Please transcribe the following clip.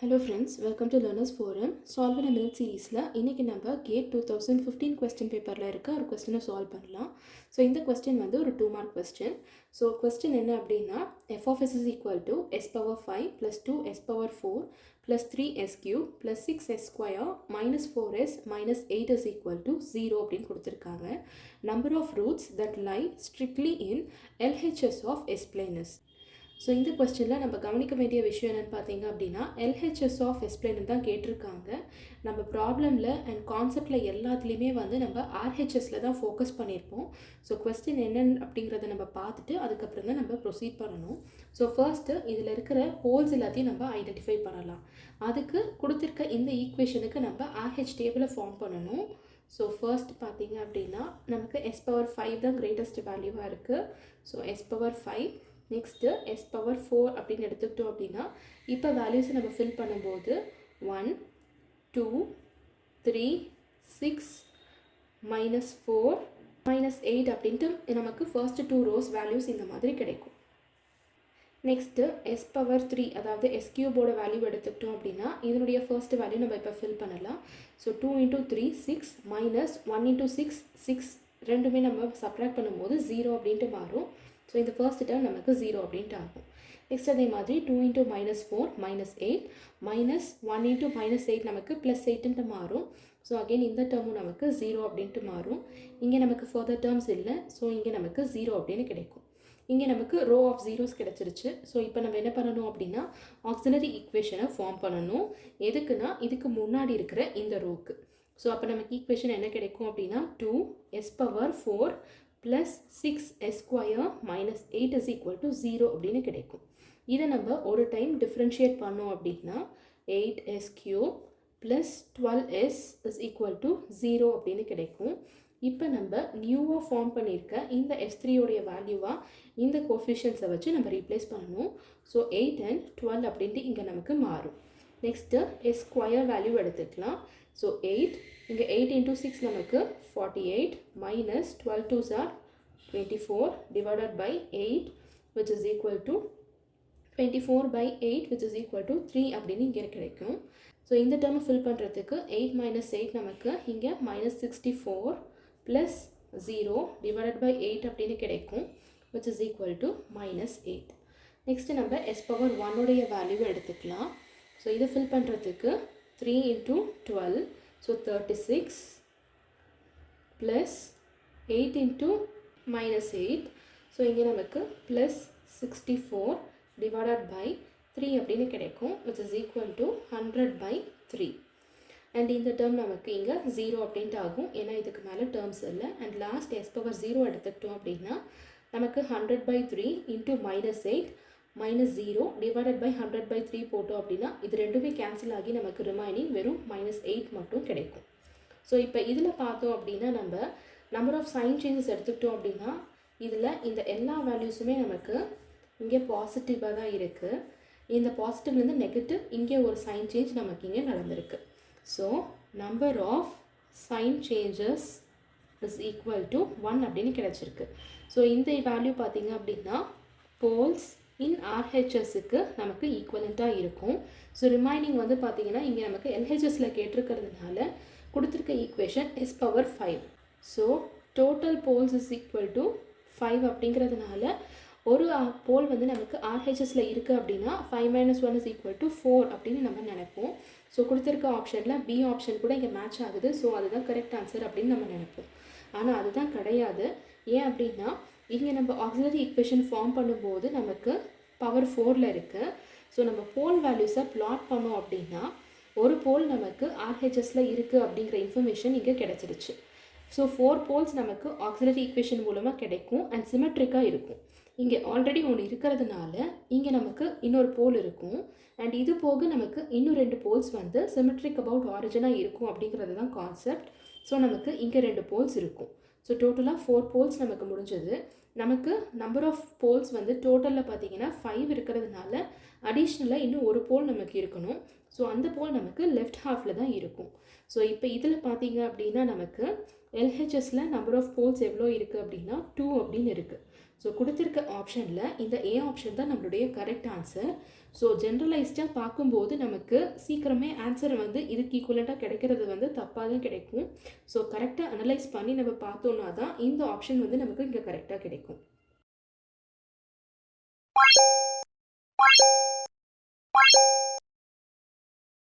Hello friends, welcome to Learners Forum. Solve in a Minute சீரீஸில் இன்றைக்கி நம்ம gate 2015 question பேப்பரில் இருக்க ஒரு கொஸ்டினை சால்வ் பண்ணலாம். ஸோ இந்த கொஸ்டின் வந்து ஒரு 2 மார்க் கொஸ்டின். ஸோ கொஸ்டின் என்ன அப்படின்னா f of s is equal to s power 5 plus 2s power 4 plus 3s cube plus 6s square minus 4s minus 8 is equal to 0 அப்படின்னு கொடுத்துருக்காங்க. Number of roots that lie strictly in LHS of S plane is. So இந்த கொஸ்டினில் நம்ம கவனிக்க வேண்டிய விஷயம் என்னென்னு பார்த்தீங்க அப்படின்னா எல்ஹெச்எஸ் ஆஃப் எஸ்பிளைன் தான் கேட்டிருக்காங்க. நம்ம ப்ராப்ளமில் அண்ட் கான்செப்டில் எல்லாத்துலேயுமே வந்து நம்ம ஆர்ஹெச்எஸில் தான் ஃபோக்கஸ் பண்ணியிருப்போம். ஸோ கொஸ்டின் என்னென்னு அப்படிங்கிறத நம்ம பார்த்துட்டு அதுக்கப்புறம் தான் நம்ம ப்ரொசீட் பண்ணணும். ஸோ ஃபர்ஸ்ட்டு இதில் இருக்கிற போல்ஸ் எல்லாத்தையும் நம்ம ஐடென்டிஃபை பண்ணலாம். அதுக்கு கொடுத்துருக்க இந்த ஈக்குவேஷனுக்கு நம்ம ஆர்ஹெச் டேபிளை ஃபார்ம் பண்ணணும். ஸோ ஃபர்ஸ்ட் பார்த்தீங்க அப்படின்னா நமக்கு s பவர் 5 தான் கிரேட்டஸ்ட் வேல்யூவாக இருக்குது. So s power 5 next s power 4 அப்படின்னு எடுத்துக்கிட்டோம் அப்படின்னா இப்போ வேல்யூஸை நம்ம ஃபில் பண்ணும்போது 1 2 3 6 -4 -8 அப்படின்ட்டு நமக்கு ஃபர்ஸ்ட் 2 ரோஸ் வேல்யூஸ் இந்த மாதிரி கிடைக்கும். நெக்ஸ்ட்டு s பவர் 3 அதாவது s கியூபோட வேல்யூ எடுத்துக்கிட்டோம் அப்படின்னா இதனுடைய ஃபர்ஸ்ட் வேல்யூ நம்ம இப்போ ஃபில் பண்ணலாம். ஸோ 2 × 3 6 -1 × 6 6 ரெண்டுமே நம்ம சப்ராக்ட் பண்ணும்போது 0 அப்படின்ட்டு மாறும். ஸோ இந்த ஃபர்ஸ்ட் டேர்ம் நமக்கு 0 அப்படின்ட்டு ஆகும். நெக்ஸ்ட் அதே மாதிரி 2 × -4 -8 -1 × -8 நமக்கு +8ன்ட்டு மாறும். ஸோ அகெயின் இந்த டேர்மும் நமக்கு 0 அப்படின்ட்டு மாறும். இங்கே நமக்கு ஃபர்தர் டேர்ம்ஸ் இல்லை. ஸோ இங்கே நமக்கு 0 அப்படின்னு கிடைக்கும். இங்கே நமக்கு ரோ ஆஃப் ஜீரோஸ் கிடச்சிருச்சு. ஸோ இப்போ நம்ம என்ன பண்ணணும் அப்படின்னா ஆக்சிலரி ஈக்குவேஷனை ஃபார்ம் பண்ணணும். எதுக்குன்னா இதுக்கு முன்னாடி இருக்கிற இந்த ரோக்கு. ஸோ அப்போ நமக்கு ஈக்குவேஷன் என்ன கிடைக்கும் அப்படின்னா 2s power 4 + 6s square -8 is equal to 0 அப்படின்னு கிடைக்கும். இதை நம்ம ஒரு டைம் டிஃப்ரென்ஷியேட் பண்ணோம் அப்படின்னா 8s cube + 12s is equal to 0 அப்படின்னு கிடைக்கும். இப்போ நம்ம நியூவாக ஃபார்ம் பண்ணியிருக்க இந்த s3 வேல்யூவாக இந்த கோஃபிஷியன்ஸை வச்சு நம்ம ரீப்ளேஸ் பண்ணணும். ஸோ 8 and 12 அப்படின்ட்டு இங்கே நமக்கு மாறும். நெக்ஸ்ட்டு s ஸ்கொயர் வேல்யூ எடுத்துக்கலாம். ஸோ 8 இங்கே 8 × 6 நமக்கு 48 -12 2s are 24 divided by 8 which is equal to 24/8 which is equal to 3 அப்படின்னு இங்கே கிடைக்கும். ஸோ இந்த டேர்மை ஃபில் பண்ணுறதுக்கு 8 - 8 நமக்கு இங்கே -64 + 0 divided by 8 அப்படின்னு கிடைக்கும் which is equal to -8. Next நம்ம s பவர் 1 வேல்யூவை எடுத்துக்கலாம். ஸோ இதை ஃபில் பண்ணுறதுக்கு 3 × 12 ஸோ 36 + 8 × -8 ஸோ இங்கே நமக்கு +64 divided by 3 அப்படின்னு கிடைக்கும் which is equal to 100/3. And இந்த டேர்ம் நமக்கு இங்கே 0 அப்படின்ட்டு ஆகும். ஏன்னா இதுக்கு மேலே டேர்ம்ஸ் இல்லை. அண்ட் லாஸ்ட் s பவர் 0 எடுத்துக்கிட்டோம் அப்படின்னா நமக்கு 100/3 × -8 -0 divided by 100/3 போட்டோம் அப்படின்னா இது ரெண்டுமே கேன்சல் ஆகி நமக்கு ரிமைனிங் வெறும் -8 மட்டும் கிடைக்கும். ஸோ இப்போ இதில் பார்த்தோம் அப்படின்னா நம்ம நம்பர் ஆஃப் சைன் சேஞ்சஸ் எடுத்துக்கிட்டோம் அப்படின்னா இதில் இந்த எல்லா வேல்யூஸுமே நமக்கு இங்கே பாசிட்டிவாக தான் இருக்குது. இந்த பாசிட்டிவ்லேருந்து நெகட்டிவ் இங்கே ஒரு சைன் சேஞ்ச் நமக்கு இங்கே நடந்திருக்கு. So number of sign changes is equal to 1 அப்படின்னு கிடச்சிருக்கு. ஸோ இந்த வேல்யூ பார்த்திங்க அப்படின்னா போல்ஸ் இன் ஆர்ஹெச்எஸ்க்கு நமக்கு ஈக்குவலண்ட்டாக இருக்கும். ஸோ ரிமைனிங் வந்து பார்த்திங்கன்னா இங்கே நமக்கு எல்ஹெச்எஸில் கேட்டிருக்கிறதுனால கொடுத்துருக்க equation s power 5. So total poles is equal to 5 அப்படிங்கிறதுனால ஒரு போல் வந்து நமக்கு ஆர்ஹெச்எஸில் இருக்குது அப்படின்னா 5 - 1 is equal to 4 அப்படின்னு நம்ம நினைப்போம். ஸோ கொடுத்துருக்க ஆப்ஷனில் பி ஆப்ஷன் கூட இங்கே மேட்ச் ஆகுது. ஸோ அதுதான் கரெக்ட் ஆன்சர் அப்படின்னு நம்ம நினைப்போம். ஆனால் அதுதான் கிடையாது. ஏன் அப்படின்னா இங்கே நம்ம ஆக்சிலரி ஈக்குவேஷன் ஃபார்ம் பண்ணும்போது நமக்கு பவர் 4ல் இருக்குது. ஸோ நம்ம போல் வேல்யூஸை பிளாட் பண்ணோம் அப்படின்னா ஒரு போல் நமக்கு ஆர்ஹெச்எஸில் இருக்குது அப்படிங்கிற இன்ஃபர்மேஷன் இங்கே கிடச்சிருச்சு. ஸோ 4 போல்ஸ் நமக்கு ஆக்சிலரி ஈக்குவேஷன் மூலமாக கிடைக்கும் அண்ட் சிமெட்ரிக்காக இருக்கும். இங்கே ஆல்ரெடி ஒன்று இருக்கிறதுனால இங்கே நமக்கு இன்னொரு போல் இருக்கும். அண்ட் இது போக நமக்கு இன்னும் 2 போல்ஸ் வந்து சிமெட்ரிக் அபவுட் ஆரிஜினாக இருக்கும் அப்படிங்கிறது தான் கான்செப்ட். ஸோ நமக்கு இங்கே 2 போல்ஸ் இருக்கும். ஸோ டோட்டலாக 4 போல்ஸ் நமக்கு முடிஞ்சது. நமக்கு நம்பர் ஆஃப் போல்ஸ் வந்து டோட்டலில் பார்த்திங்கன்னா 5 இருக்கிறதுனால அடிஷ்னலாக இன்னும் ஒரு போல் நமக்கு இருக்கணும். ஸோ அந்த போல் நமக்கு லெஃப்ட் ஹாஃபில் தான் இருக்கும். ஸோ இப்போ இதில் பார்த்திங்க அப்படின்னா நமக்கு எல்ஹெச்எஸில் நம்பர் ஆஃப் போல்ஸ் எவ்வளோ இருக்குது அப்படின்னா 2 அப்படின்னு இருக்குது. ஸோ கொடுத்துருக்க ஆப்ஷனில் இந்த ஏ ஆப்ஷன் தான் நம்மளுடைய கரெக்ட் ஆன்சர். ஸோ ஜென்ரலைஸ்டாக பார்க்கும்போது நமக்கு சீக்கிரமே ஆன்சர் வந்து இதுக்கு ஈக்குவலண்ட்டாக கிடைக்கிறது வந்து தப்பாக தான் கிடைக்கும். ஸோ கரெக்டாக அனலைஸ் பண்ணி நம்ம பார்த்தோன்னா தான் இந்த ஆப்ஷன் வந்து நமக்கு இங்கே கரெக்டாக கிடைக்கும்.